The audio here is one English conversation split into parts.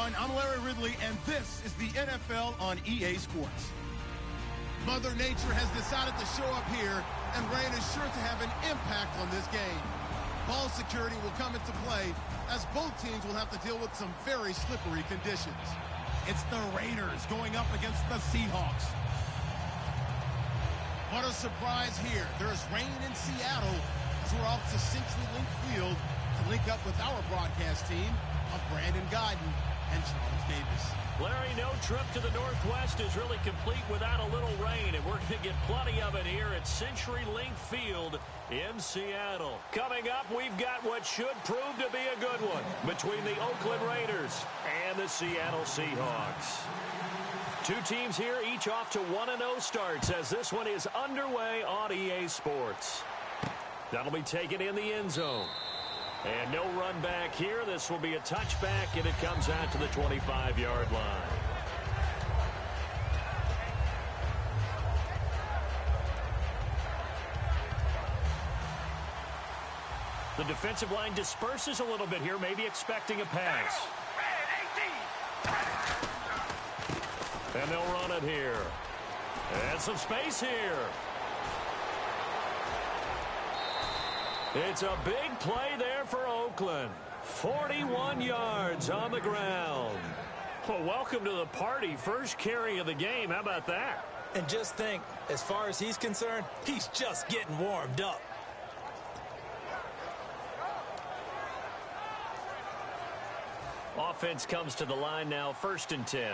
everyone. I'm Larry Ridley, and this is the NFL on EA Sports. Mother Nature has decided to show up here, and rain is sure to have an impact on this game. Ball security will come into play, as both teams will have to deal with some very slippery conditions. It's the Raiders going up against the Seahawks. What a surprise here. There's rain in Seattle as we're off to Century Link Field to link up with our broadcast team of Brandon Godden and Charles Davis. Larry, no trip to the Northwest is really complete without a little rain, and we're going to get plenty of it here at Century Link Field in Seattle. Coming up, we've got what should prove to be a good one between the Oakland Raiders and the Seattle Seahawks. Two teams here, each off to 1-0 starts as this one is underway on EA Sports. That'll be taken in the end zone. And no run back here. This will be a touchback, and it comes out to the 25-yard line. The defensive line disperses a little bit here, maybe expecting a pass. And they'll run it here. And some space here. It's a big play there for Oakland. 41 yards on the ground. Well, welcome to the party. First carry of the game. How about that? And just think, as far as he's concerned, he's just getting warmed up. Offense comes to the line now, 1st and 10.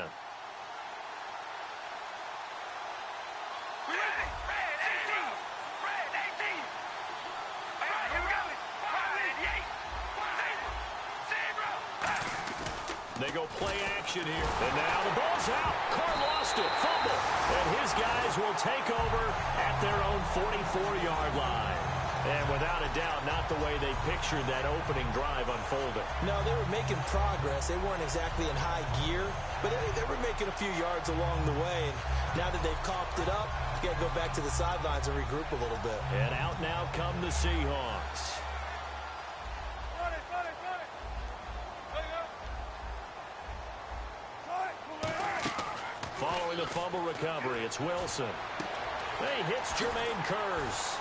They go play action here. And now the ball's out. Carr lost it. Fumble. And his guys will take over at their own 44-yard line. And without a doubt, not the way they pictured that opening drive unfolding. No, they were making progress. They weren't exactly in high gear, but they were making a few yards along the way. And now that they've coughed it up, you got to go back to the sidelines and regroup a little bit. And out now come the Seahawks. Following the fumble recovery, it's Wilson. He hits Jermaine Kearse.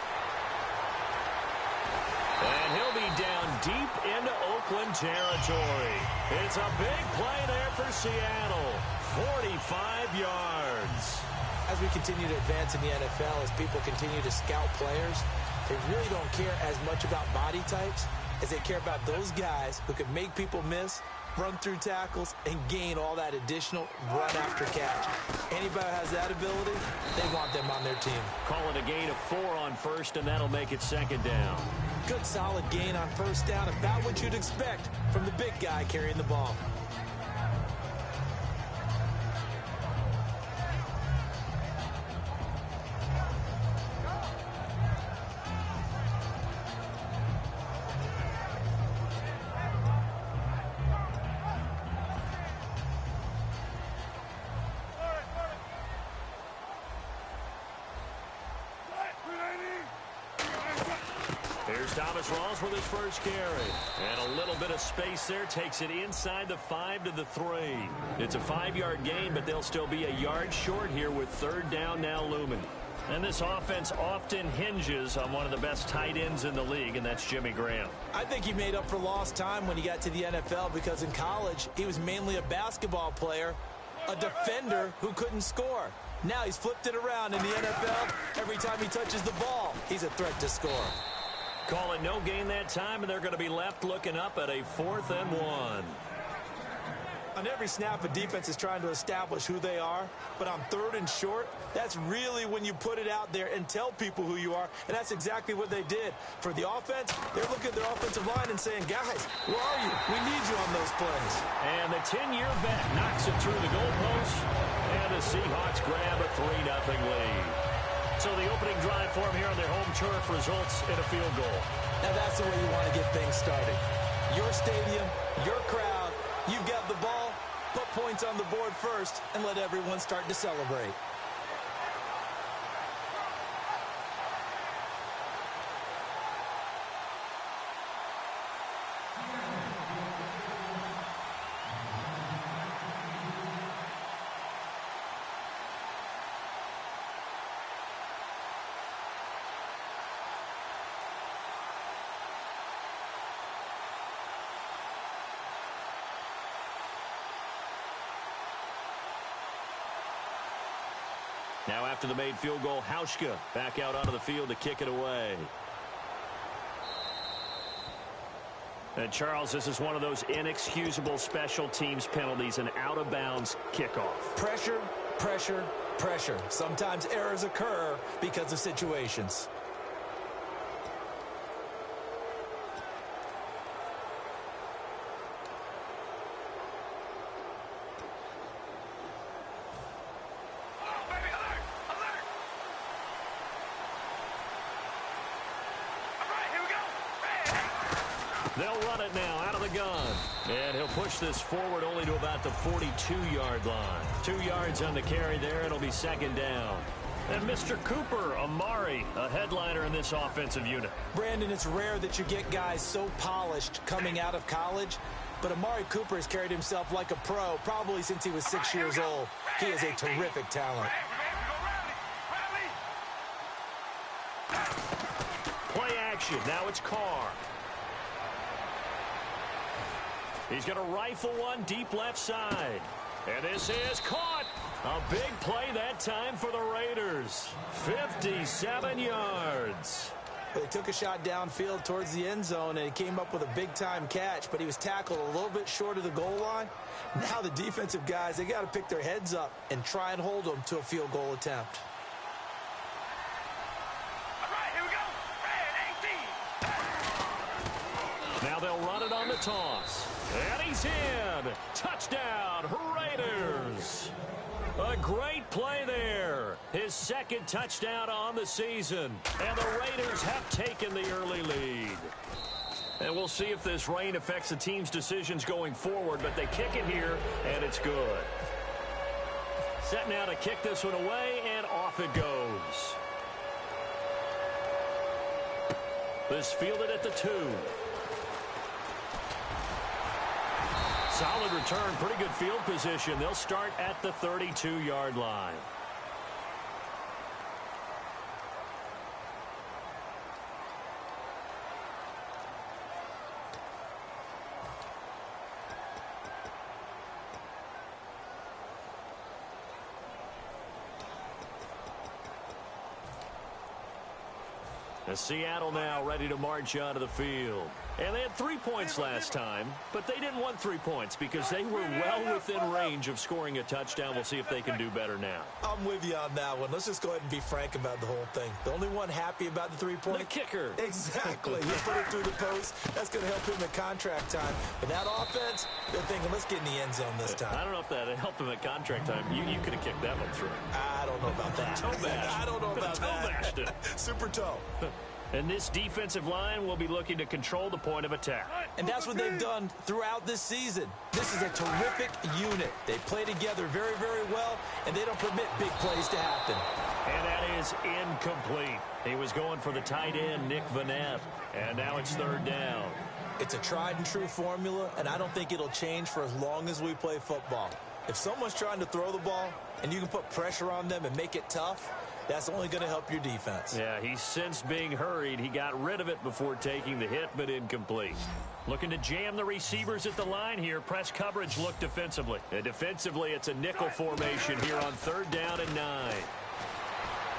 And he'll be down deep into Oakland territory. It's a big play there for Seattle. 45 yards. As we continue to advance in the NFL, as people continue to scout players, they really don't care as much about body types as they care about those guys who can make people miss, run through tackles, and gain all that additional run after catch. Anybody who has that ability, they want them on their team. Call it a gain of 4 on first, and that'll make it 2nd down. Good solid gain on 1st down, about what you'd expect from the big guy carrying the ball. Here's Thomas Rawls with his first carry. And a little bit of space there takes it inside the 5 to the 3. It's a 5-yard gain, but they'll still be a yard short here with 3rd down now looming. And this offense often hinges on one of the best tight ends in the league, and that's Jimmy Graham. I think he made up for lost time when he got to the NFL because in college, he was mainly a basketball player, a defender who couldn't score. Now he's flipped it around in the NFL. Every time he touches the ball, he's a threat to score. Call it no gain that time, and they're going to be left looking up at a 4th and 1. On every snap, a defense is trying to establish who they are, but on 3rd and short, that's really when you put it out there and tell people who you are, and that's exactly what they did. For the offense, they're looking at their offensive line and saying, guys, where are you? We need you on those plays. And the 10-year vet knocks it through the goalpost, and the Seahawks grab a 3-0 lead. So the opening drive for them here on their home turf results in a field goal. Now that's the way you want to get things started. Your stadium, your crowd, you've got the ball, put points on the board first, and let everyone start to celebrate. Now after the made field goal, Hauschka back out onto the field to kick it away. And Charles, this is one of those inexcusable special teams penalties, an out-of-bounds kickoff. Pressure, pressure, pressure. Sometimes errors occur because of situations. They'll run it now out of the gun. And he'll push this forward only to about the 42-yard line. 2 yards on the carry there. It'll be second down. And Mr. Cooper, Amari, a headliner in this offensive unit. Brandon, it's rare that you get guys so polished coming out of college, but Amari Cooper has carried himself like a pro probably since he was 6 years old. He is a terrific talent. Play action. Now it's Carr. He's going to rifle one deep left side. And this is caught. A big play that time for the Raiders. 57 yards. They took a shot downfield towards the end zone, and he came up with a big-time catch, but he was tackled a little bit short of the goal line. Now the defensive guys, they got to pick their heads up and try and hold them to a field goal attempt. All right, here we go. Red 18. Now they'll run it on the toss. And he's in. Touchdown, Raiders. A great play there. His second touchdown on the season. And the Raiders have taken the early lead. And we'll see if this rain affects the team's decisions going forward, but they kick it here, and it's good. Set now to kick this one away, and off it goes. This fielded at the 2. Solid return, pretty good field position. They'll start at the 32-yard line. As Seattle now ready to march onto the field. And they had 3 points last time, but they didn't want 3 points because they were well within range of scoring a touchdown. We'll see if they can do better now. I'm with you on that one. Let's just go ahead and be frank about the whole thing. The only one happy about the 3-point. The kicker. Exactly. He put it through the post. That's going to help him at contract time. But that offense, they're thinking, let's get in the end zone this time. I don't know if that helped him at contract time. You could have kicked that one through. I don't know about that. Toe bash. I don't know about toe that. bashed it. Super toe. And this defensive line will be looking to control the point of attack. And that's what they've done throughout this season. This is a terrific unit. They play together very, very well, and they don't permit big plays to happen. And that is incomplete. He was going for the tight end, Nick Vanette. And now it's third down. It's a tried-and-true formula, and I don't think it'll change for as long as we play football. If someone's trying to throw the ball, and you can put pressure on them and make it tough, that's only going to help your defense. Yeah, he sensed being hurried. He got rid of it before taking the hit, but incomplete. Looking to jam the receivers at the line here. Press coverage look defensively. And defensively, it's a nickel formation here on third down and 9.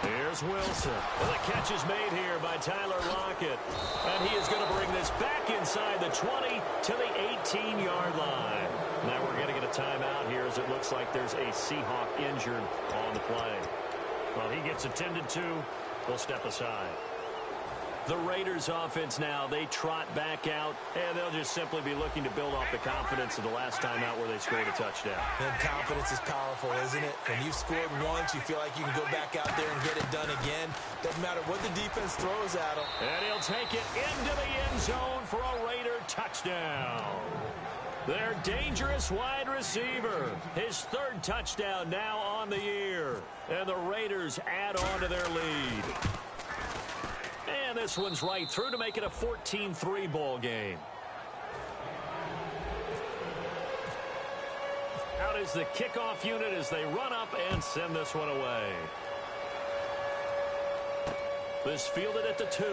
Here's Wilson. Well, the catch is made here by Tyler Lockett. And he is going to bring this back inside the 20 to the 18-yard line. Now we're going to get a timeout here as it looks like there's a Seahawk injured on the play. Well, he gets attended to. We'll step aside. The Raiders offense now, they trot back out, and they'll just simply be looking to build off the confidence of the last time out where they scored a touchdown. And confidence is powerful, isn't it? When you've scored once, you feel like you can go back out there and get it done again. Doesn't matter what the defense throws at them. And he'll take it into the end zone for a Raider touchdown. Their dangerous wide receiver. His third touchdown now on the year. And the Raiders add on to their lead. And this one's right through to make it a 14-3 ball game. Out is the kickoff unit as they run up and send this one away. This fielded at the 2.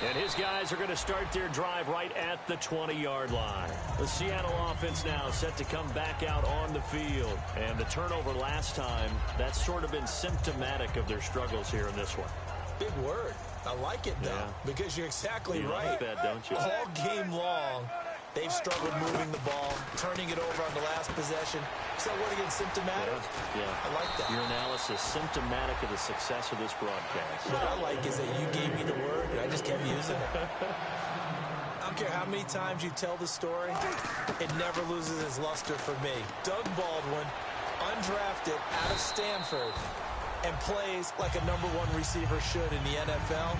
And his guys are going to start their drive right at the 20-yard line. The Seattle offense now set to come back out on the field. And the turnover last time, that's sort of been symptomatic of their struggles here in this one. Big word. I like it, though, because you're exactly you right. Like that, don't you? All game long, they've struggled moving the ball, turning it over on the last possession. So what, again, symptomatic? Yeah. I like that. Your analysis, symptomatic of the success of this broadcast. What I like is that you gave me the word, and I just kept using it. I don't care how many times you tell the story, it never loses its luster for me. Doug Baldwin, undrafted out of Stanford, and plays like a #1 receiver should in the NFL.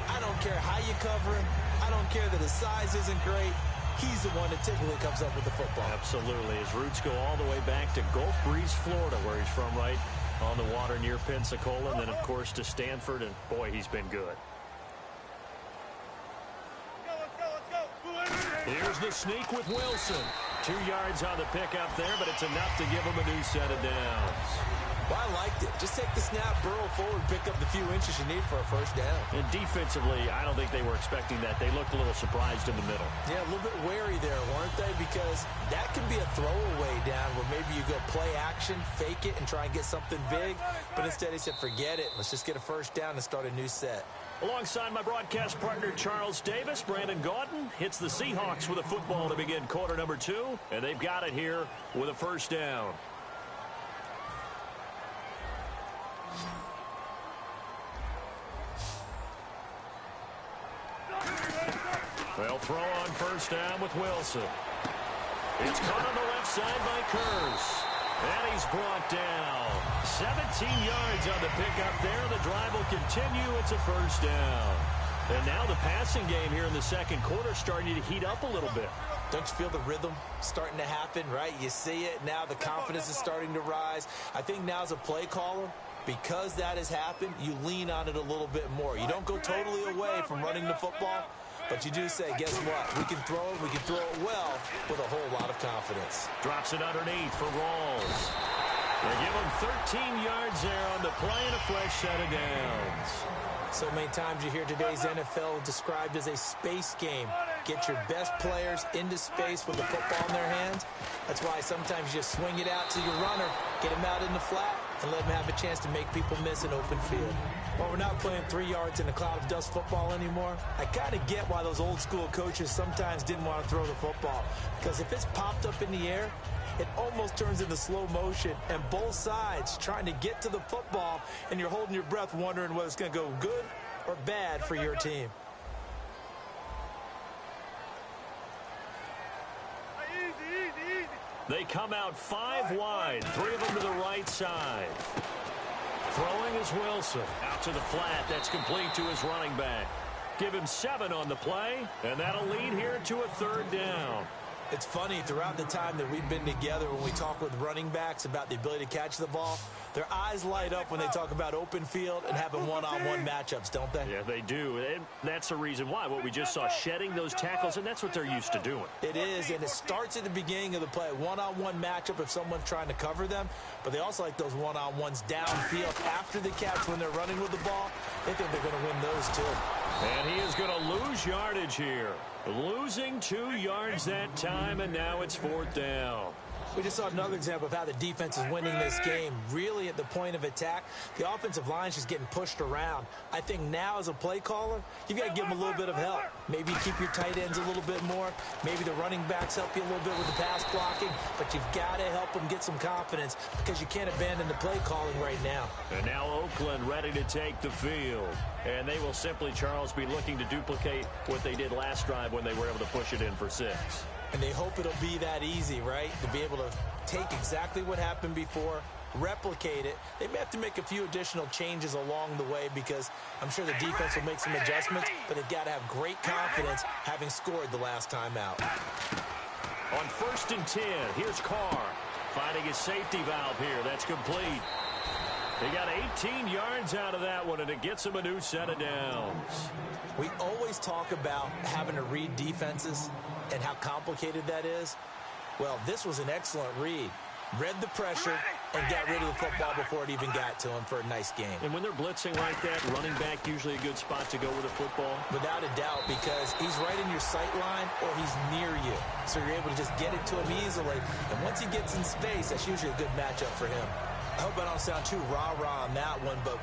I don't care how you cover him. I don't care that his size isn't great. He's the one that typically comes up with the football. Absolutely. His roots go all the way back to Gulf Breeze, Florida, where he's from, right on the water near Pensacola. And then, of course, to Stanford. And, boy, he's been good. Here's the sneak with Wilson. 2 yards on the pickup there, but it's enough to give him a new set of downs. Well, I liked it. Just take the snap, burrow forward, pick up the few inches you need for a first down. And defensively, I don't think they were expecting that. They looked a little surprised in the middle. Yeah, a little bit wary there, weren't they? Because that can be a throwaway down where maybe you go play action, fake it, and try and get something big. But instead he said, forget it. Let's just get a first down and start a new set. Alongside my broadcast partner, Charles Davis, Brandon Gaudin hits the Seahawks with a football to begin quarter number 2. And they've got it here with a first down. They'll throw on first down with Wilson. It's caught on the left side by Kurz. And he's brought down. 17 yards on the pickup there. The drive will continue. It's a first down. And now the passing game here in the second quarter starting to heat up a little bit. Don't you feel the rhythm starting to happen, right? You see it now. The confidence is starting to rise. I think now as a play caller, because that has happened, you lean on it a little bit more. You don't go totally away from running the football, but you do say, guess what? We can throw it. We can throw it well with a whole lot of confidence. Drops it underneath for Rawls. They give him 13 yards there on the play and a fresh set of downs. So many times you hear today's NFL described as a space game. Get your best players into space with the football in their hands. That's why sometimes you just swing it out to your runner, get him out in the flat, and let him have a chance to make people miss an open field. While we're not playing 3 yards in a cloud of dust football anymore, I kind of get why those old school coaches sometimes didn't want to throw the football. Because if it's popped up in the air, it almost turns into slow motion, and both sides trying to get to the football, and you're holding your breath wondering whether it's going to go good or bad for your team. They come out 5 wide, 3 of them to the right side. Throwing is Wilson. Out to the flat. That's complete to his running back. Give him 7 on the play, and that'll lead here to a third down. It's funny, throughout the time that we've been together, when we talk with running backs about the ability to catch the ball, their eyes light up when they talk about open field and having one-on-one matchups, don't they? Yeah, they do. And that's the reason why. What we just saw, shedding those tackles, and that's what they're used to doing. It is, and it starts at the beginning of the play. One-on-one matchup if someone's trying to cover them, but they also like those one-on-ones downfield after the catch when they're running with the ball. They think they're going to win those too. And he is going to lose yardage here. Losing 2 yards that time, and now it's 4th down. We just saw another example of how the defense is winning this game. Really at the point of attack, the offensive line is just getting pushed around. I think now as a play caller, you've got to give them a little bit of help. Maybe you keep your tight ends a little bit more. Maybe the running backs help you a little bit with the pass blocking. But you've got to help them get some confidence because you can't abandon the play calling right now. And now Oakland ready to take the field. And they will simply, Charles, be looking to duplicate what they did last drive when they were able to push it in for 6. And they hope it'll be that easy, right? To be able to take exactly what happened before, replicate it. They may have to make a few additional changes along the way because I'm sure the defense will make some adjustments, but they've got to have great confidence having scored the last time out. On 1st and 10, here's Carr finding his safety valve here. That's complete. He got 18 yards out of that one, and it gets him a new set of downs. We always talk about having to read defenses and how complicated that is. Well, this was an excellent read. Read the pressure, and got rid of the football before it even got to him for a nice game. And when they're blitzing like that, running back usually a good spot to go with a football? Without a doubt, because he's right in your sight line or he's near you. So you're able to just get it to him easily. And once he gets in space, that's usually a good matchup for him. I hope I don't sound too rah-rah on that one, but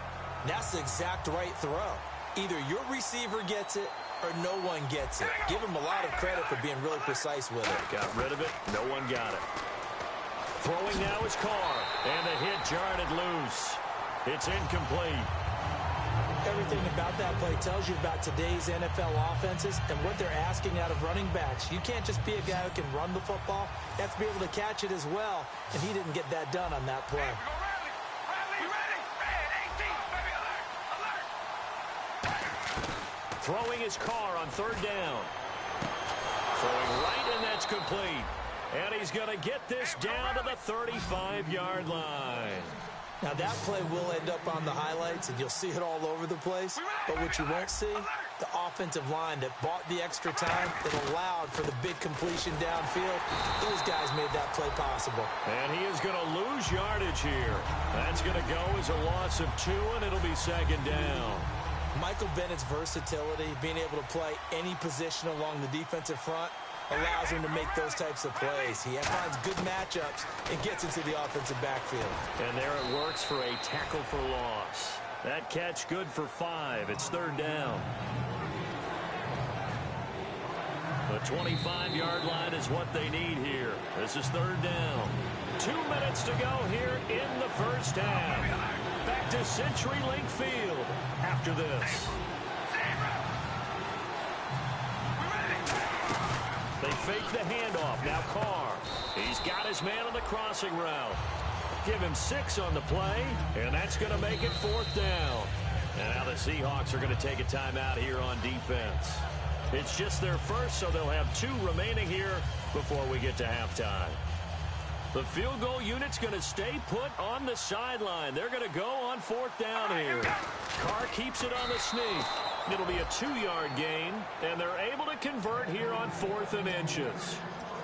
that's the exact right throw. Either your receiver gets it or no one gets it. Give him a lot of credit for being really precise with it. Got rid of it. No one got it. Throwing now is Carr. And the hit jarred it loose. It's incomplete. Everything about that play tells you about today's NFL offenses and what they're asking out of running backs. You can't just be a guy who can run the football. You have to be able to catch it as well, and he didn't get that done on that play. Throwing his Carr on third down. Throwing right, and that's complete. And he's going to get this down to the 35-yard line. Now, that play will end up on the highlights, and you'll see it all over the place. But what you won't see, the offensive line that bought the extra time, that allowed for the big completion downfield. Those guys made that play possible. And he is going to lose yardage here. That's going to go as a loss of 2, and it'll be second down. Michael Bennett's versatility, being able to play any position along the defensive front, allows him to make those types of plays. He finds good matchups and gets into the offensive backfield. And there it works for a tackle for loss. That catch good for 5. It's third down. The 25-yard line is what they need here. This is third down. 2 minutes to go here in the first half. Back to CenturyLink Field after this. They fake the handoff. Now Carr. He's got his man on the crossing route. Give him 6 on the play, and that's going to make it fourth down. And now the Seahawks are going to take a timeout here on defense. It's just their first, so they'll have 2 remaining here before we get to halftime. The field goal unit's going to stay put on the sideline. They're going to go on fourth down here. Carr keeps it on the sneak. It'll be a 2-yard gain, and they're able to convert here on 4th and inches.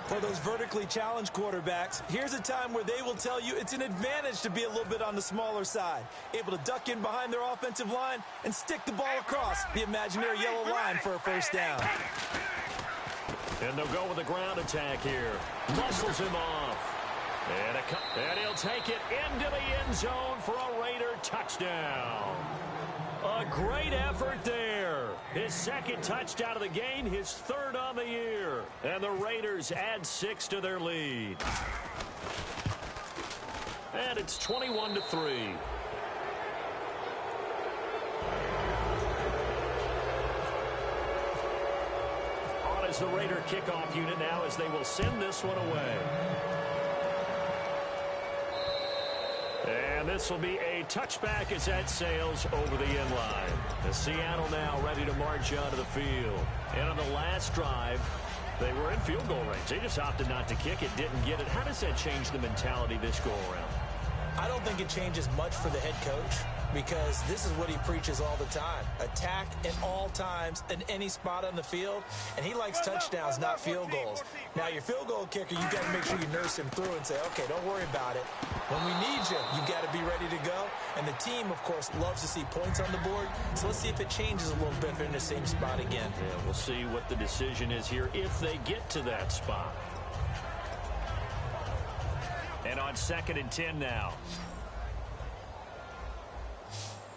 For those vertically challenged quarterbacks, here's a time where they will tell you it's an advantage to be a little bit on the smaller side. Able to duck in behind their offensive line and stick the ball across the imaginary yellow line for a first down. And they'll go with a ground attack here. Muscles him off. And he'll take it into the end zone for a Raider touchdown. A great effort there. His second touchdown of the game, his 3rd on the year. And the Raiders add 6 to their lead. And it's 21-3. On is the Raider kickoff unit now as they will send this one away. And this will be a touchback as that sails over the end line. The Seattle now ready to march onto the field. And on the last drive, they were in field goal range. They just opted not to kick it, didn't get it. How does that change the mentality this go-around? I don't think it changes much for the head coach because this is what he preaches all the time. Attack at all times in any spot on the field, and he likes touchdowns, not field goals. Now, your field goal kicker, you've got to make sure you nurse him through and say, okay, don't worry about it. When we need you, you've got to be ready to go. And the team, of course, loves to see points on the board. So let's see if it changes a little bit if they're in the same spot again. Yeah, we'll see what the decision is here if they get to that spot. And on 2nd and 10 now.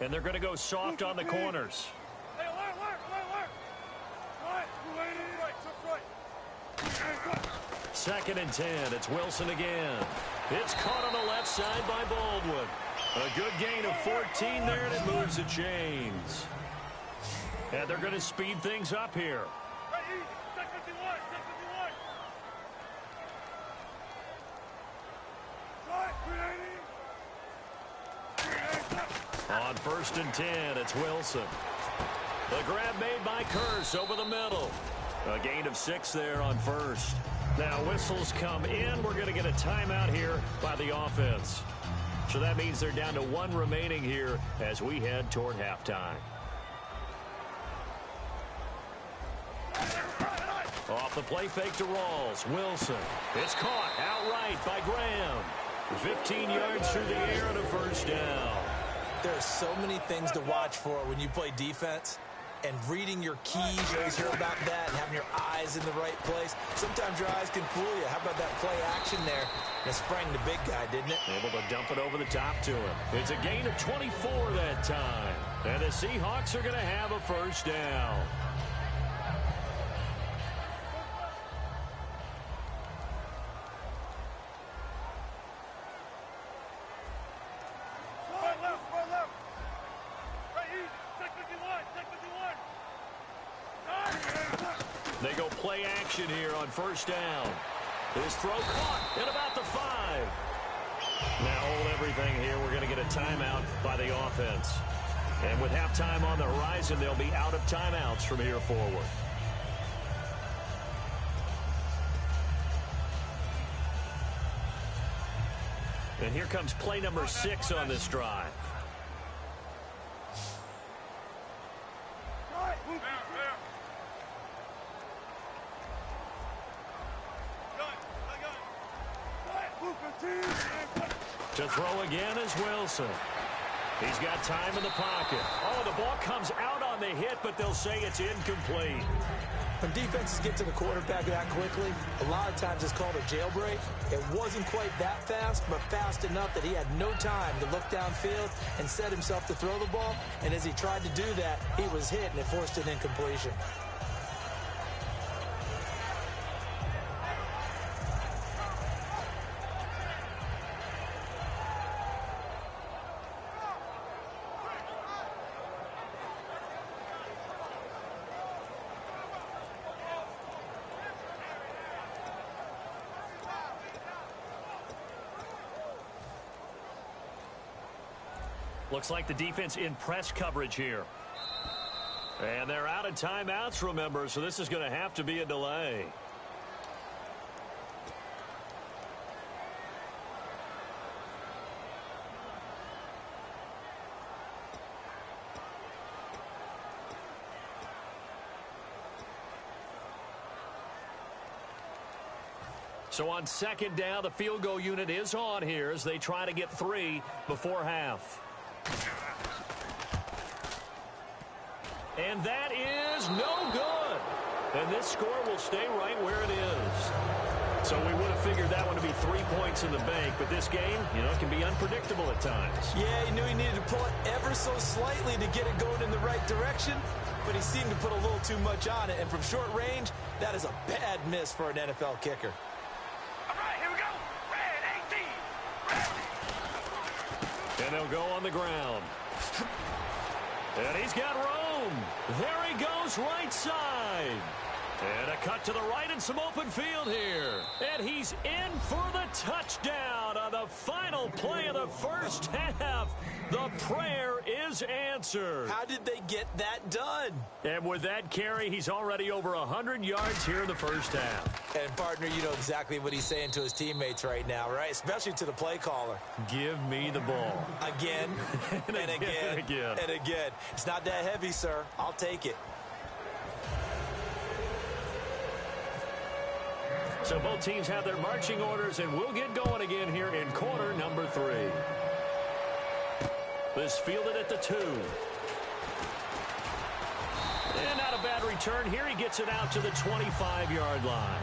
And they're going to go soft on the corners. Hey, alert. Right. 2nd and 10. It's Wilson again. It's caught on the left side by Baldwin. A good gain of 14 there, and it moves the chains. And they're going to speed things up here. Hey, easy. Take 51. On 1st and 10, it's Wilson. The grab made by Kearse over the middle. A gain of 6 there on 1st. Now whistles come in. We're going to get a timeout here by the offense. So that means they're down to 1 remaining here as we head toward halftime. Off the play fake to Rawls. Wilson. It's caught outright by Graham. 15 yards through the air and a first down. There are so many things to watch for when you play defense. And reading your keys, you always hear about that, and having your eyes in the right place. Sometimes your eyes can fool you. How about that play action there? And it sprang the big guy, didn't it? Able to dump it over the top to him. It's a gain of 24 that time. And the Seahawks are going to have a first down. They go play action here on first down. His throw caught at about the 5. Now hold everything here. We're going to get a timeout by the offense. And with halftime on the horizon, they'll be out of timeouts from here forward. And here comes play number 6 on this drive. To throw again is Wilson. He's got time in the pocket. Oh, the ball comes out on the hit, but they'll say it's incomplete. When defenses get to the quarterback that quickly, a lot of times it's called a jailbreak. It wasn't quite that fast, but fast enough that he had no time to look downfield and set himself to throw the ball. And as he tried to do that, he was hit, and it forced an incompletion. Looks like the defense in press coverage here. And they're out of timeouts, remember, so this is going to have to be a delay. So on second down, the field goal unit is on here as they try to get 3 before half. And that is no good. And this score will stay right where it is. So we would have figured that one to be 3 points in the bank. But this game, it can be unpredictable at times. Yeah, he knew he needed to pull it ever so slightly to get it going in the right direction. But he seemed to put a little too much on it. And from short range, that is a bad miss for an NFL kicker. All right, here we go. Red 18. And they'll go on the ground. And he's got room. There he goes right side. And a cut to the right and some open field here. And he's in for the touchdown on the final play of the first half. The prayer is answered. How did they get that done? And with that carry, he's already over 100 yards here in the first half. And, partner, you know exactly what he's saying to his teammates right now, right? Especially to the play caller. Give me the ball. Again, and again, and again. It's not that heavy, sir. I'll take it. So both teams have their marching orders, and we'll get going again here in quarter number 3. This fielded at the 2. And not a bad return. Here he gets it out to the 25-yard line.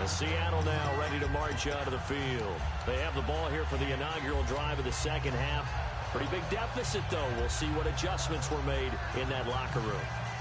And Seattle now ready to march out of the field. They have the ball here for the inaugural drive of the second half. Pretty big deficit, though. We'll see what adjustments were made in that locker room.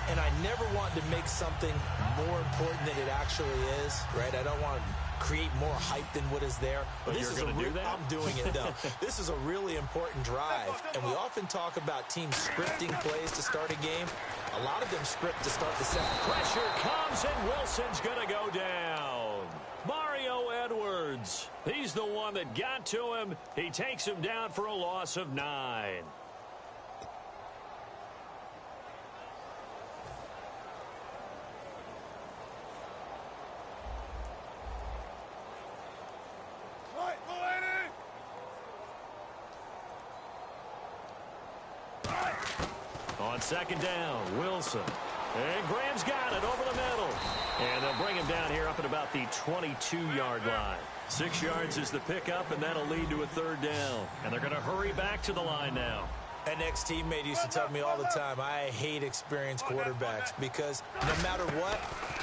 And I never want to make something more important than it actually is, right? I don't want to create more hype than what is there. But this is going to do that? I'm doing it, though. This is a really important drive. And we often talk about teams scripting plays to start a game. A lot of them script to start the second. Pressure comes, and Wilson's going to go down. Mario Edwards. He's the one that got to him. He takes him down for a loss of 9. On second down, Wilson. And Graham's got it over the middle. And they'll bring him down here up at about the 22-yard line. 6 yards is the pickup, and that'll lead to a third down. And they're going to hurry back to the line now. An ex-teammate used to tell me all the time, I hate experienced quarterbacks because no matter what,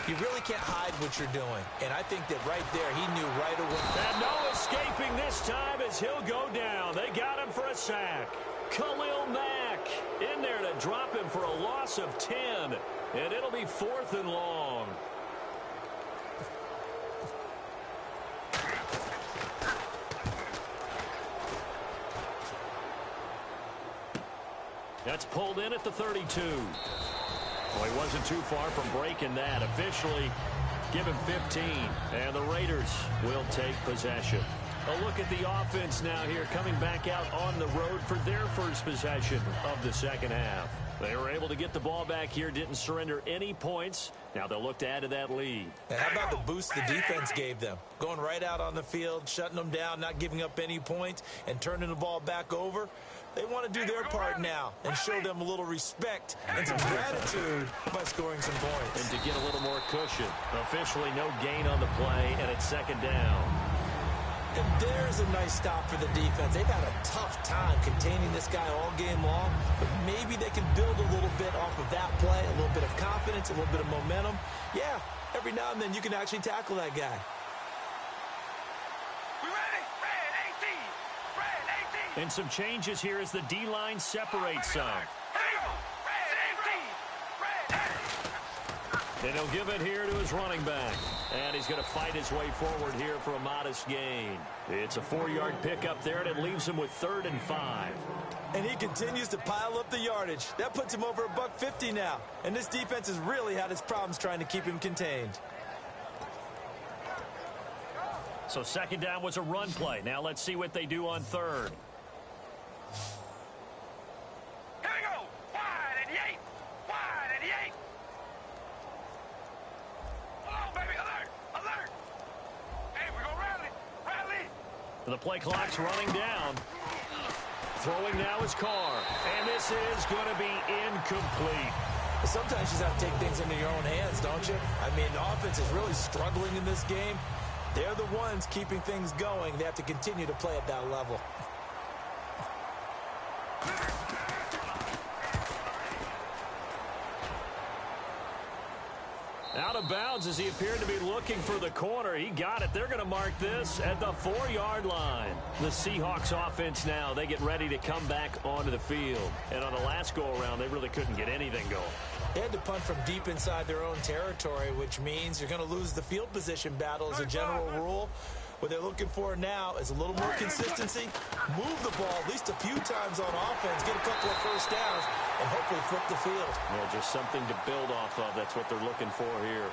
you really can't hide what you're doing. And I think that right there, he knew right away. And no escaping this time as he'll go down. They got him for a sack. Khalil Mack in there to drop him for a loss of 10. And it'll be 4th and long. That's pulled in at the 32. Well, he wasn't too far from breaking that. Officially, give him 15. And the Raiders will take possession. A look at the offense now here, coming back out on the road for their first possession of the second half. They were able to get the ball back here, didn't surrender any points. Now they'll look to add to that lead. And how about the boost the defense gave them? Going right out on the field, shutting them down, not giving up any points, and turning the ball back over. They want to do their part now and show them a little respect and some gratitude by scoring some points. And to get a little more cushion. Officially no gain on the play, and it's second down. And there's a nice stop for the defense. They've had a tough time containing this guy all game long, but maybe they can build a little bit off of that play, a little bit of confidence, a little bit of momentum. Yeah, every now and then you can actually tackle that guy. We ready? Red 18. Red 18. And some changes here as the D-line separates some. And he'll give it here to his running back. And he's going to fight his way forward here for a modest gain. It's a 4-yard pickup there, and it leaves him with 3rd and 5. And he continues to pile up the yardage. That puts him over $150 now. And this defense has really had its problems trying to keep him contained. So second down was a run play. Now let's see what they do on third. Here we go. Wide at the 8. Wide at the 8. Baby, alert! Alert! Hey, we're going to rally. Rally! The play clock's running down. Throwing now is Carr. And this is going to be incomplete. Sometimes you just have to take things into your own hands, don't you? I mean, the offense is really struggling in this game. They're the ones keeping things going. They have to continue to play at that level. Out of bounds as he appeared to be looking for the corner. He got it. They're going to mark this at the 4-yard line. The Seahawks offense now, they get ready to come back onto the field. And on the last go-around, they really couldn't get anything going. They had to punt from deep inside their own territory, which means you're going to lose the field position battle as a general rule. What they're looking for now is a little more consistency, move the ball at least a few times on offense, get a couple of first downs, and hopefully flip the field. Well, just something to build off of. That's what they're looking for here.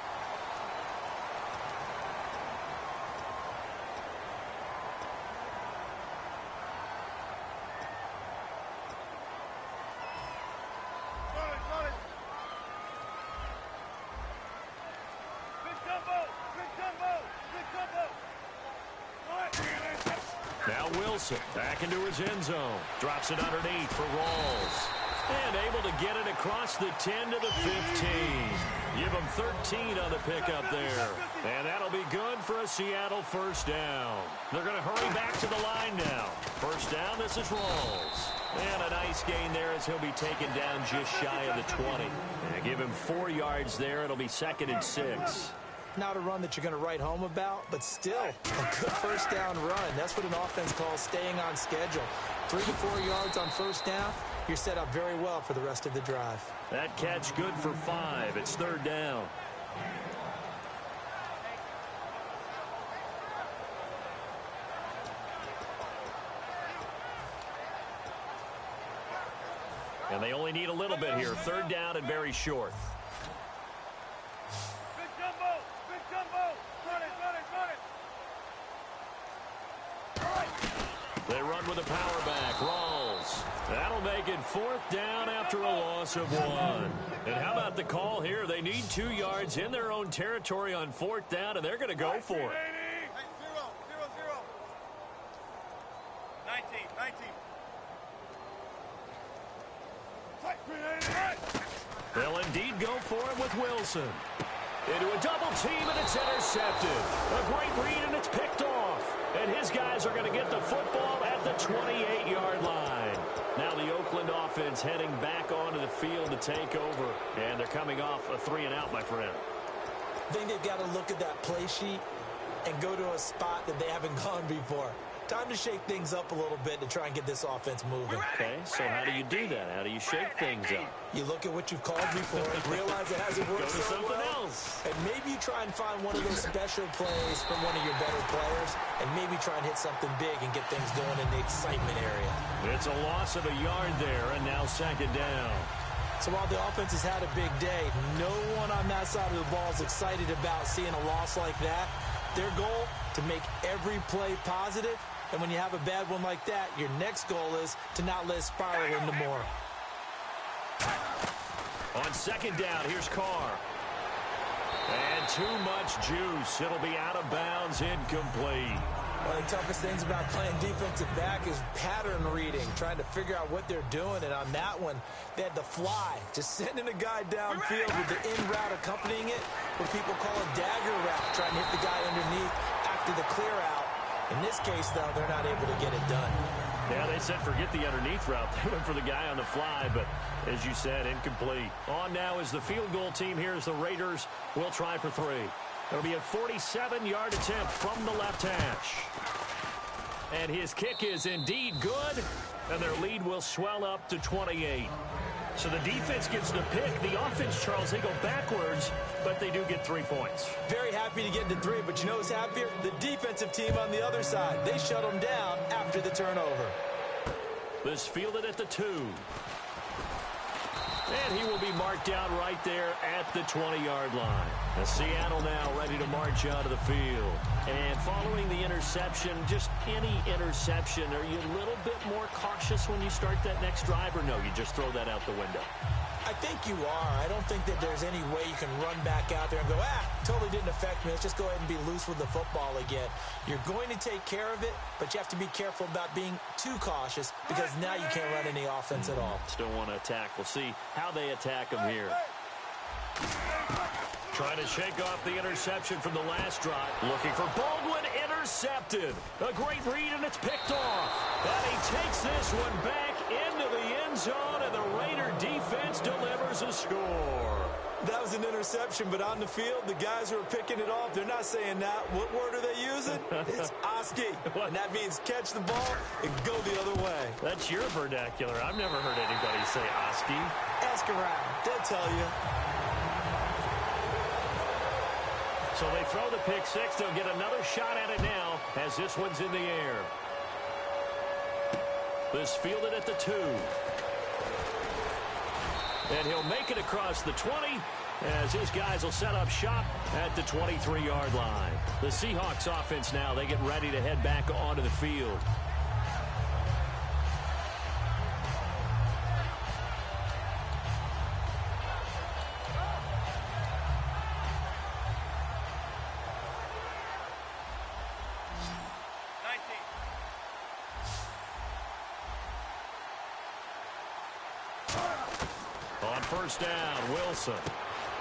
Now Wilson back into his end zone. Drops it underneath for Rawls. And able to get it across the 10 to the 15. Give him 13 on the pickup there. And that'll be good for a Seattle first down. They're going to hurry back to the line now. First down, this is Rawls. And a nice gain there as he'll be taken down just shy of the 20. And give him 4 yards there. It'll be 2nd and 6. Not a run that you're going to write home about, but still a good first down run. That's what an offense calls staying on schedule. 3 to 4 yards on first down, you're set up very well for the rest of the drive. That catch good for 5. It's 3rd down. And they only need a little bit here. 3rd down and very short. They run with a power back. Rawls. That'll make it 4th down after a loss of 1. And how about the call here? They need 2 yards in their own territory on 4th down, and they're going to go for it. 19. They'll indeed lead, go for it with Wilson. Into a double team, and it's intercepted. A great read, and it's picked off. And his guys are going to get the football at the 28-yard line. Now the Oakland offense heading back onto the field to take over. And they're coming off a 3-and-out, my friend. I think they've got to look at that play sheet and go to a spot that they haven't gone before. Time to shake things up a little bit to try and get this offense moving. Okay, so how do you do that? How do you shake things up? You look at what you've called before, realize it hasn't worked Go to so something well, else. and maybe you try and find one of those special plays from one of your better players, and maybe try and hit something big and get things going in the excitement area. It's a loss of a yard there, and now second down. So while the offense has had a big day, no one on that side of the ball is excited about seeing a loss like that. Their goal, to make every play positive. And when you have a bad one like that, your next goal is to not let it spiral into more. On second down, here's Carr. And too much juice. It'll be out of bounds, incomplete. One of the toughest things about playing defensive back is pattern reading, trying to figure out what they're doing. And on that one, they had the fly, just sending a guy downfield with the in route accompanying it, what people call a dagger route, trying to hit the guy underneath after the clear out. In this case, though, they're not able to get it done. Yeah, they said forget the underneath route. They went for the guy on the fly, but as you said, incomplete. On now is the field goal team here as the Raiders will try for 3. It'll be a 47-yard attempt from the left hash. And his kick is indeed good, and their lead will swell up to 28. So the defense gets the pick. The offense, Charles, they go backwards, but they do get 3 points. Very happy to get to 3, but you know who's happier? The defensive team on the other side. They shut them down after the turnover. This fielded at the 2. And he will be marked down right there at the 20-yard line. Now Seattle now ready to march out of the field. And following the interception, just any interception, are you a little bit more cautious when you start that next drive, or no, you just throw that out the window? I think you are. I don't think that there's any way you can run back out there and go, totally didn't affect me. Let's just go ahead and be loose with the football again. You're going to take care of it, but you have to be careful about being too cautious because now you can't run any offense at all. Still want to attack. We'll see how they attack him here. Trying to shake off the interception from the last drive. Looking for Baldwin, intercepted. A great read, and it's picked off. And he takes this one back into the end zone, and the Raider defense delivers a score. That was an interception, but on the field, the guys who are picking it off, they're not saying that. What word are they using? It's Oski. And that means catch the ball and go the other way. That's your vernacular. I've never heard anybody say Oski. Ask around. They'll tell you. So they throw the pick six. They'll get another shot at it now as this one's in the air. This fielded at the 2. And he'll make it across the 20 as his guys will set up shop at the 23-yard line. The Seahawks offense now, they get ready to head back onto the field. On first down, Wilson.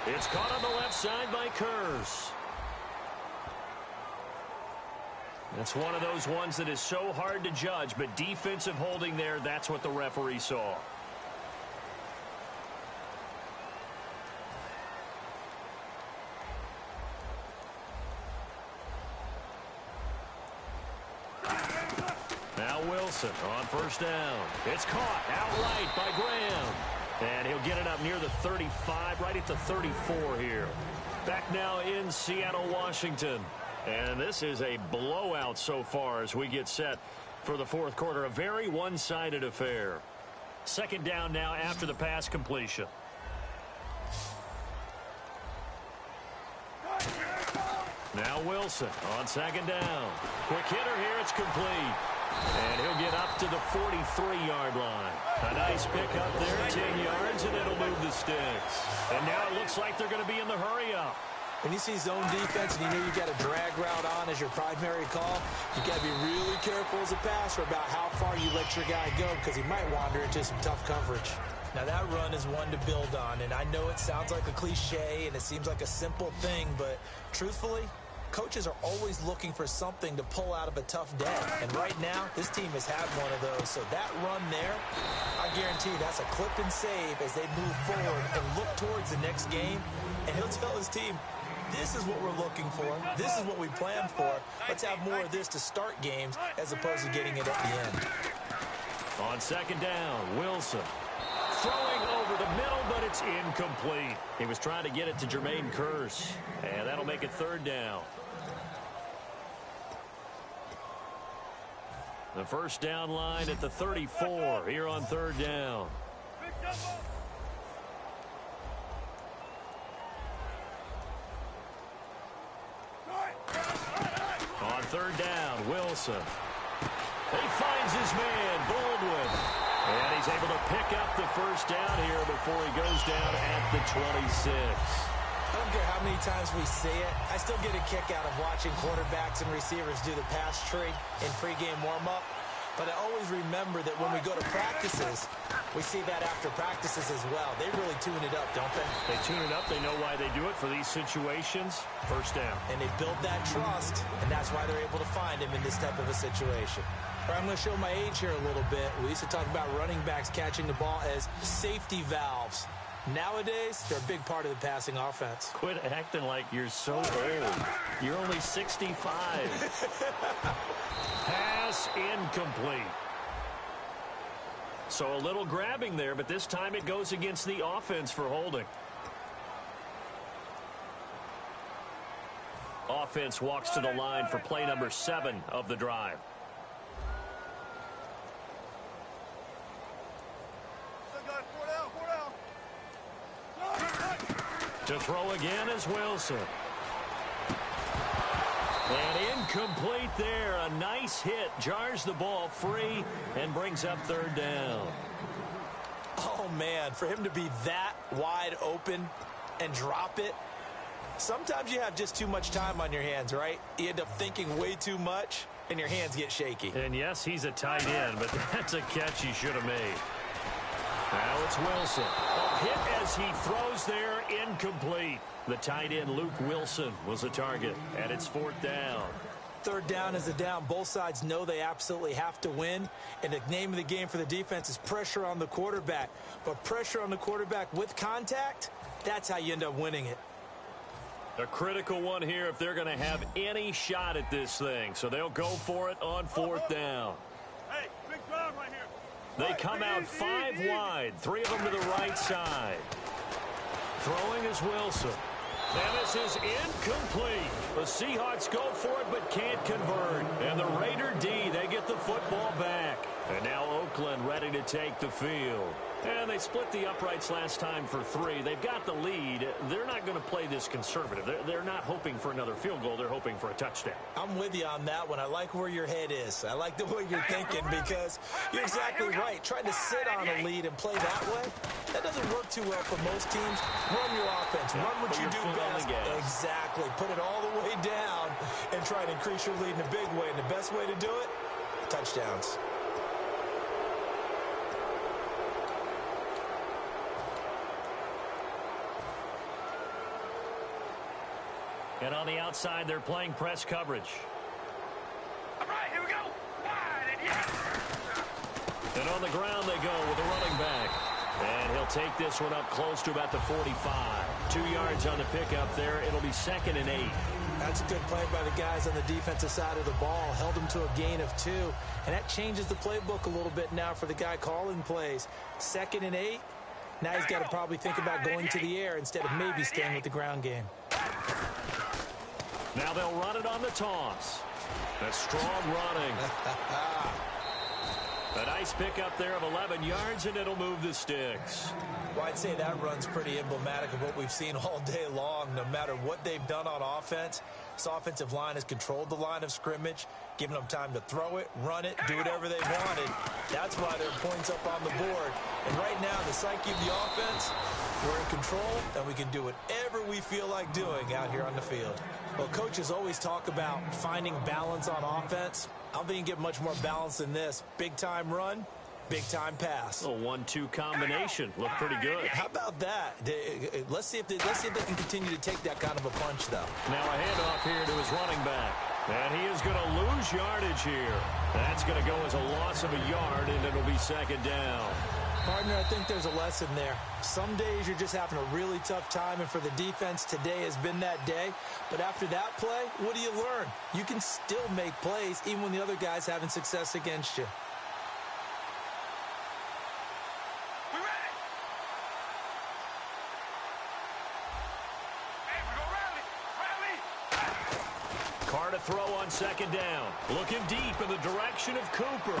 It's caught on the left side by Kurz. That's one of those ones that is so hard to judge, but defensive holding there, that's what the referee saw. Now Wilson on first down. It's caught outright by Graham. And he'll get it up near the 35, right at the 34 here. Back now in Seattle, Washington. And this is a blowout so far as we get set for the fourth quarter. A very one-sided affair. Second down now after the pass completion. Now Wilson on second down. Quick hitter here, it's complete. And he'll get up to the 43-yard line. A nice pick up there, 10 yards, and it'll move the sticks. And now it looks like they're going to be in the hurry-up. When you see zone defense and you know you've got a drag route on as your primary call, you've got to be really careful as a passer about how far you let your guy go because he might wander into some tough coverage. Now that run is one to build on, and I know it sounds like a cliche and it seems like a simple thing, but truthfully, coaches are always looking for something to pull out of a tough day. And right now, this team has had one of those. So that run there, I guarantee that's a clip and save as they move forward and look towards the next game. And he'll tell his team, this is what we're looking for. This is what we planned for. Let's have more of this to start games as opposed to getting it at the end. On second down, Wilson. Throwing over the middle, but it's incomplete. He was trying to get it to Jermaine Kearse, and that'll make it third down. The first down line at the 34 here on third down. On third down, Wilson. He finds his man, Baldwin. And he's able to pick up the first down here before he goes down at the 26. I don't care how many times we see it. I still get a kick out of watching quarterbacks and receivers do the pass tree in pregame warm-up. But I always remember that when we go to practices, we see that after practices as well. They really tune it up, don't they? They tune it up. They know why they do it for these situations. First down. And they build that trust, and that's why they're able to find him in this type of a situation. All right, I'm going to show my age here a little bit. We used to talk about running backs catching the ball as safety valves. Nowadays, they're a big part of the passing offense. Quit acting like you're so old. You're only 65. Pass incomplete. So a little grabbing there, but this time it goes against the offense for holding. Offense walks to the line for play number 7 of the drive. To throw again is Wilson. And incomplete there. A nice hit. Jars the ball free and brings up third down. Oh, man, for him to be that wide open and drop it. Sometimes you have just too much time on your hands, right? You end up thinking way too much, and your hands get shaky. And, yes, he's a tight end, but that's a catch he should have made. Now it's Wilson. A hit as he throws there, incomplete. The tight end, Luke Wilson, was the target, and it's fourth down. Third down is a down. Both sides know they absolutely have to win, and the name of the game for the defense is pressure on the quarterback. But pressure on the quarterback with contact, that's how you end up winning it. A critical one here if they're going to have any shot at this thing. So they'll go for it on fourth down. Hey, big drive right here. They come out 5 wide, 3 of them to the right side. Throwing is Wilson. And this is incomplete. The Seahawks go for it but can't convert. And the Raider D, they get the football back. And now Oakland ready to take the field. And they split the uprights last time for 3. They've got the lead. They're not going to play this conservative. They're not hoping for another field goal. They're hoping for a touchdown. I'm with you on that one. I like where your head is. I like the way you're thinking because you're exactly right. Trying to sit on a lead and play that way, that doesn't work too well for most teams. Run your offense. Run what you do best. Exactly. Put it all the way down and try to increase your lead in a big way. And the best way to do it, touchdowns. And on the outside, they're playing press coverage. All right, here we go. Wide and yes. And on the ground they go with the running back. And he'll take this one up close to about the 45. 2 yards on the pickup there. It'll be 2nd and 8. That's a good play by the guys on the defensive side of the ball. Held them to a gain of 2. And that changes the playbook a little bit now for the guy calling plays. 2nd and 8. Now he's got to probably think about going to the air instead of maybe staying with the ground game. Now they'll run it on the toss. A strong running. A nice pickup there of 11 yards, and it'll move the sticks. Well, I'd say that run's pretty emblematic of what we've seen all day long. No matter what they've done on offense, this offensive line has controlled the line of scrimmage, giving them time to throw it, run it, do whatever they wanted. That's why there are points up on the board. And right now, the psyche of the offense, we're in control, and we can do whatever we feel like doing out here on the field. Well, coaches always talk about finding balance on offense. I don't think you can get much more balance than this. Big-time run, Big-time pass. A 1-2 combination. Looked pretty good. How about that? Let's see if they can continue to take that kind of a punch, though. Now a handoff here to his running back. And he is going to lose yardage here. That's going to go as a loss of a yard, and it'll be second down. Partner, I think there's a lesson there. Some days you're just having a really tough time, and for the defense, today has been that day. But after that play, what do you learn? You can still make plays even when the other guy's having success against you. We ready? Hey, we gonna rally. Carr to throw on second down. Looking deep in the direction of Cooper.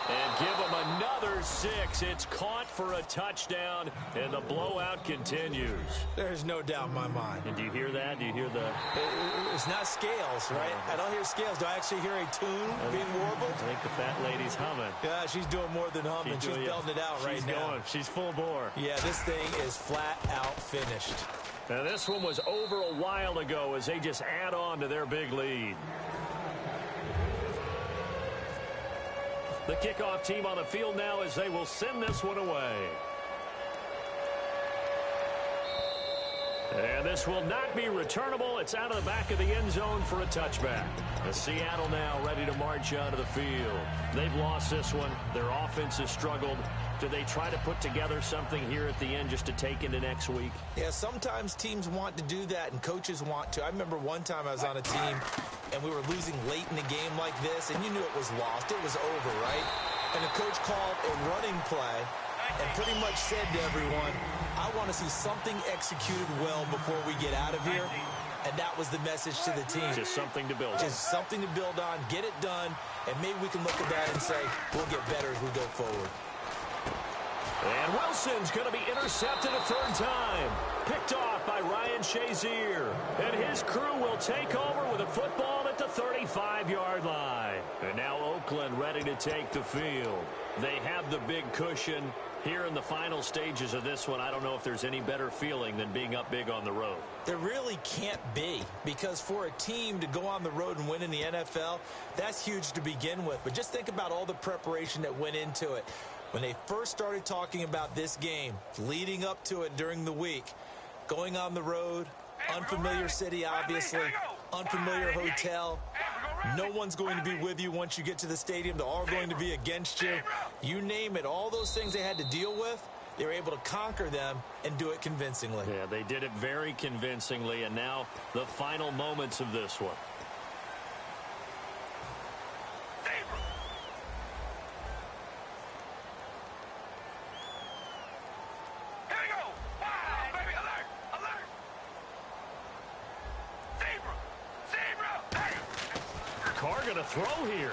And give him another 6. It's caught for a touchdown, and the blowout continues. There's no doubt in my mind. And do you hear that? Do you hear the... It's not scales, right? I don't hear scales. Do I actually hear a tune being warbled? I think the fat lady's humming. Yeah, she's doing more than humming. She's belting it out right now. She's going. She's full bore. Yeah, this thing is flat out finished. Now, this one was over a while ago as they just add on to their big lead. The kickoff team on the field now as they will send this one away. And this will not be returnable. It's out of the back of the end zone for a touchback. The Seattle now ready to march out of the field. They've lost this one. Their offense has struggled. Do they try to put together something here at the end just to take into next week? Yeah, sometimes teams want to do that and coaches want to. I remember one time I was on a team and we were losing late in the game like this, and you knew it was lost. It was over, right? And the coach called a running play and pretty much said to everyone, I want to see something executed well before we get out of here. And that was the message to the team. Just something to build on. Just something to build on, get it done, and maybe we can look at that and say, we'll get better as we go forward. And Wilson's going to be intercepted a third time. Picked off by Ryan Shazier. And his crew will take over with a football at the 35-yard line. And now Oakland ready to take the field. They have the big cushion. Here in the final stages of this one, I don't know if there's any better feeling than being up big on the road. There really can't be, because for a team to go on the road and win in the NFL, that's huge to begin with. But just think about all the preparation that went into it. When they first started talking about this game, leading up to it during the week, going on the road, unfamiliar city, obviously, unfamiliar hotel. No one's going to be with you once you get to the stadium. They're all going to be against you. You name it, all those things they had to deal with, they were able to conquer them and do it convincingly. Yeah, they did it very convincingly, and now the final moments of this one. Carr going to throw here.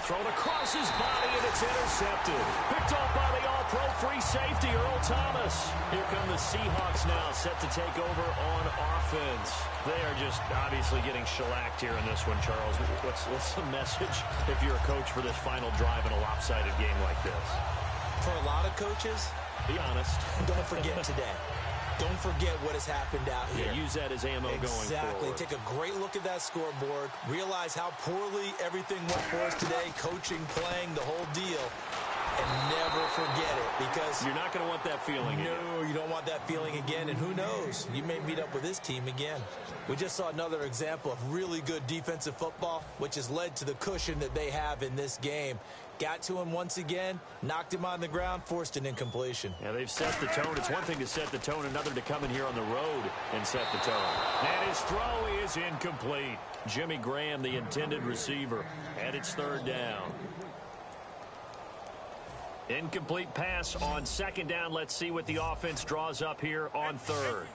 Thrown across his body, and it's intercepted. Picked off by the all-pro free safety, Earl Thomas. Here come the Seahawks now, set to take over on offense. They are just obviously getting shellacked here in this one, Charles. What's the message if you're a coach for this final drive in a lopsided game like this? For a lot of coaches, be honest. Don't forget today. Don't forget what has happened out here. Yeah, use that as ammo going forward. Exactly. Take a great look at that scoreboard. Realize how poorly everything went for us today. Coaching, playing, the whole deal. And never forget it, because you're not going to want that feeling again. No, you don't want that feeling again. And who knows? You may meet up with this team again. We just saw another example of really good defensive football, which has led to the cushion that they have in this game. Got to him once again, knocked him on the ground, forced an incompletion. Yeah, they've set the tone. It's one thing to set the tone, another to come in here on the road and set the tone. And his throw is incomplete. Jimmy Graham, the intended receiver, and it's third down. Incomplete pass on second down. Let's see what the offense draws up here on third.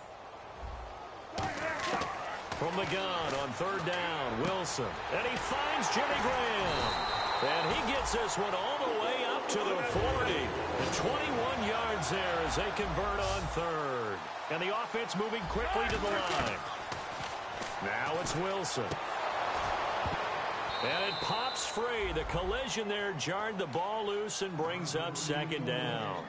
From the gun on third down, Wilson. And he finds Jimmy Graham. And he gets this one all the way up to the 40. And 21 yards there as they convert on third. And the offense moving quickly to the line. Now it's Wilson. And it pops free. The collision there jarred the ball loose and brings up second down.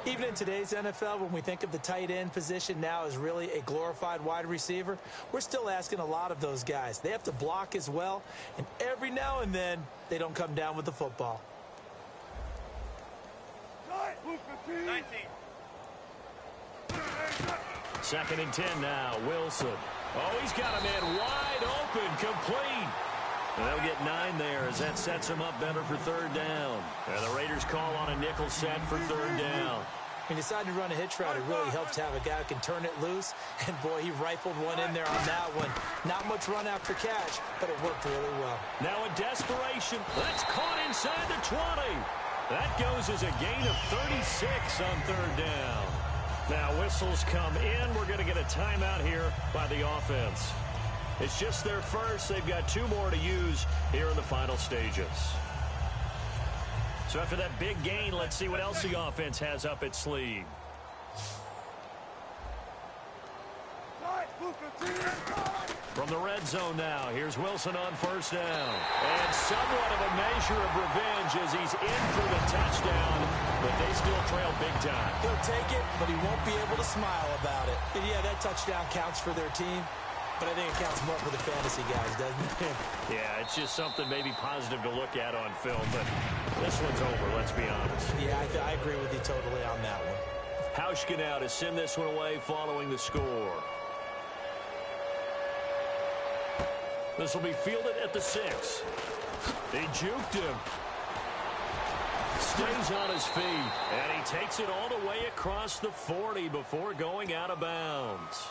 Even in today's NFL, when we think of the tight end position now as really a glorified wide receiver, we're still asking a lot of those guys. They have to block as well, and every now and then, they don't come down with the football. 19. Second and 10 now. Wilson. Oh, he's got a man wide open, complete. And they'll get 9 there as that sets him up better for third down. And the Raiders call on a nickel set for third down. He decided to run a hitch route. It really helps to have a guy who can turn it loose. And, boy, he rifled one in there on that one. Not much run after catch, but it worked really well. Now in desperation, that's caught inside the 20. That goes as a gain of 36 on third down. Now whistles come in. We're going to get a timeout here by the offense. It's just their first. They've got 2 more to use here in the final stages. So after that big gain, let's see what else the offense has up its sleeve. From the red zone now, here's Wilson on first down. And somewhat of a measure of revenge as he's in for the touchdown, but they still trail big time. He'll take it, but he won't be able to smile about it. And, yeah, that touchdown counts for their team, but I think it counts more for the fantasy guys, doesn't it? Yeah, it's just something maybe positive to look at on film, but this one's over, let's be honest. Yeah, I agree with you totally on that one. Hauschka now to send this one away following the score. This will be fielded at the 6. He juked him. Stays on his feet, and he takes it all the way across the 40 before going out of bounds.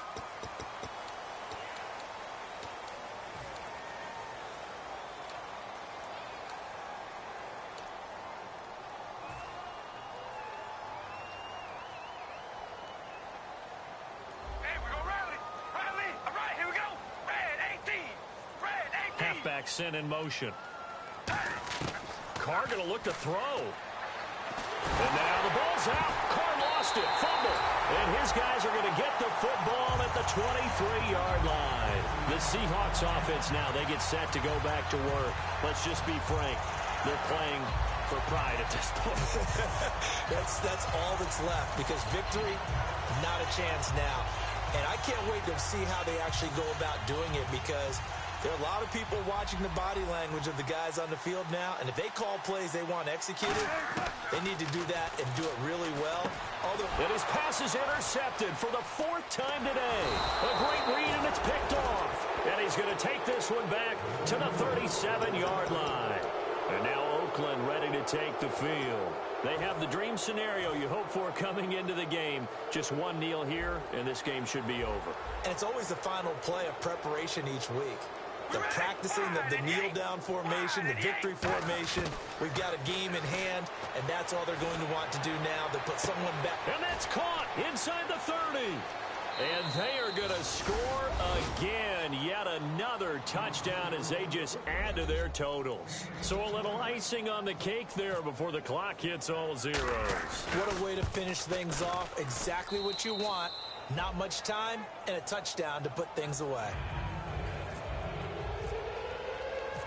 Halfback sent in motion. Carr going to look to throw. And now the ball's out. Carr lost it. Fumble. And his guys are going to get the football at the 23-yard line. The Seahawks offense now, they get set to go back to work. Let's just be frank. They're playing for pride at this point. That's all that's left, because victory, not a chance now. And I can't wait to see how they actually go about doing it, because there are a lot of people watching the body language of the guys on the field now, and if they call plays they want executed, they need to do that and do it really well. And his pass is intercepted for the 4th time today. A great read, and it's picked off. And he's going to take this one back to the 37-yard line. And now Oakland ready to take the field. They have the dream scenario you hope for coming into the game. Just one kneel here, and this game should be over. And it's always the final play of preparation each week. The practicing of the kneel-down formation, the victory formation. We've got a game in hand, and that's all they're going to want to do now. They'll put someone back. And that's caught inside the 30. And they are going to score again. Yet another touchdown as they just add to their totals. So a little icing on the cake there before the clock hits all zeros. What a way to finish things off. Exactly what you want. Not much time and a touchdown to put things away.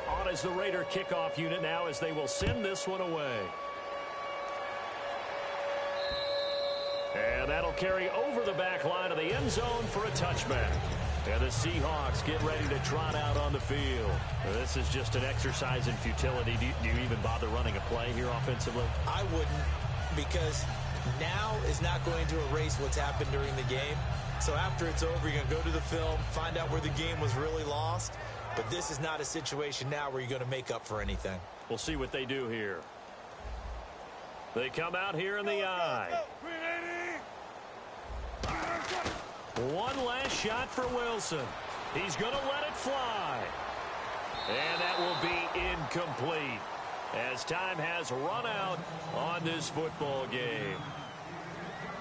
On is the Raider kickoff unit now as they will send this one away. And that'll carry over the back line of the end zone for a touchback. And the Seahawks get ready to trot out on the field. Now, this is just an exercise in futility. Do you even bother running a play here offensively? I wouldn't, because now is not going to erase what's happened during the game. So after it's over, you're going to go to the film, find out where the game was really lost. But this is not a situation now where you're going to make up for anything. We'll see what they do here. They come out here in the eye. One last shot for Wilson. He's going to let it fly. And that will be incomplete as time has run out on this football game.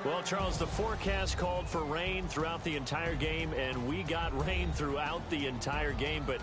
Well, Charles, the forecast called for rain throughout the entire game, and we got rain throughout the entire game. But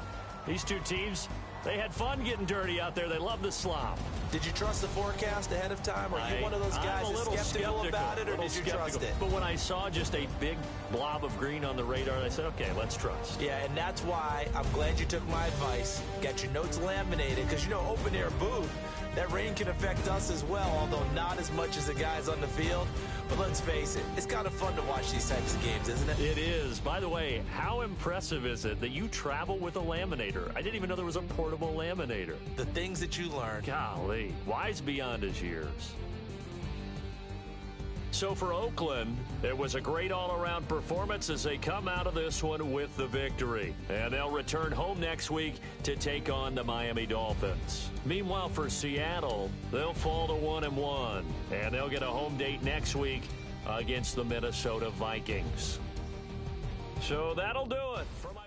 these two teams, they had fun getting dirty out there. They love the slop. Did you trust the forecast ahead of time? Are you one of those guys that's skeptical about it, or did you trust it? But when I saw just a big blob of green on the radar, I said, okay, let's trust. Yeah, and that's why I'm glad you took my advice. Got your notes laminated, because, you know, open-air booth, That rain can affect us as well, although not as much as the guys on the field. But let's face it, it's kind of fun to watch these types of games, isn't it? It is. By the way, how impressive is it that you travel with a laminator? I didn't even know there was a portable laminator. The things that you learn. Golly, wise beyond his years. So for Oakland, it was a great all-around performance as they come out of this one with the victory. And they'll return home next week to take on the Miami Dolphins. Meanwhile, for Seattle, they'll fall to 1-1. And they'll get a home date next week against the Minnesota Vikings. So that'll do it for my